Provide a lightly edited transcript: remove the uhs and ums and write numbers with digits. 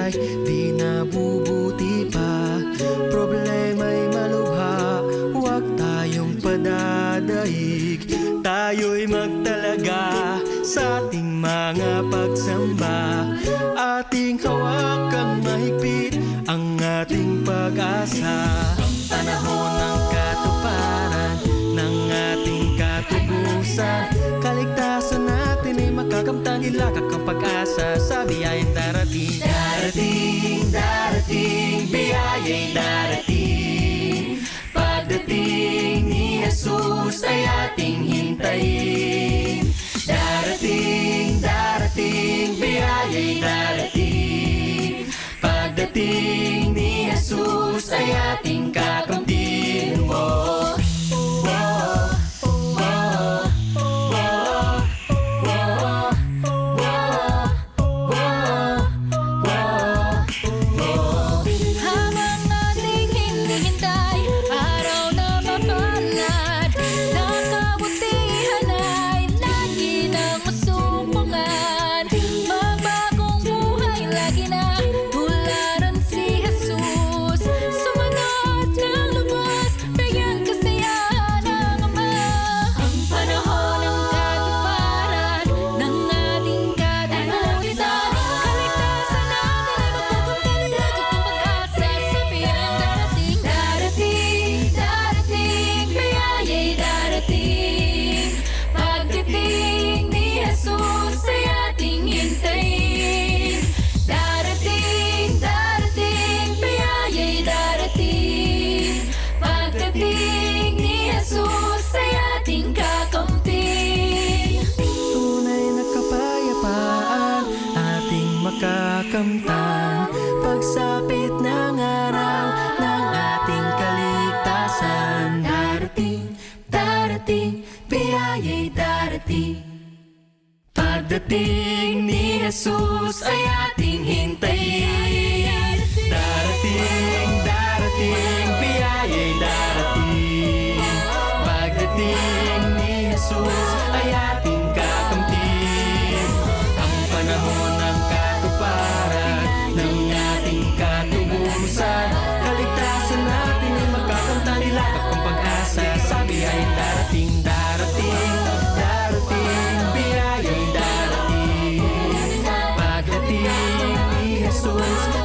ay di nabubuti pa. Problema'y malubha, huwag tayong padadaig. Tayo'y magtalaga sa ating mga pagsamba. Ating hawakang mahigpit ang ating pag-asa. Ang panahon ng katuparan ng ating katubusan. Kaligtasan natin ay makakamtan, ilakak ang pag-asa sa biyayang darating. Darating, darating, biyaya'y darating. Pagdating ni Jesus ay ating hintayin. Darating, darating, biyaya'y darating. Pagdating ni Jesus ay ating kakamtin. Oh. Makakamtan pagsapit ng araw ng ating kaligtasan. Darating, darating, biyaya'y darating. Pagdating ni Jesus ay ating hintayin. Darating, darating, biyaya'y darating. Pagdating ni Jesus ay ating kakamtin. Ang panahon ng ng ating katubusan. Kaligtasan natin ay magkakamtan, ilakak ang pag-asa sa biyayang darating. Darating, darating, biyaya'y darating. Pagdating ni Jesus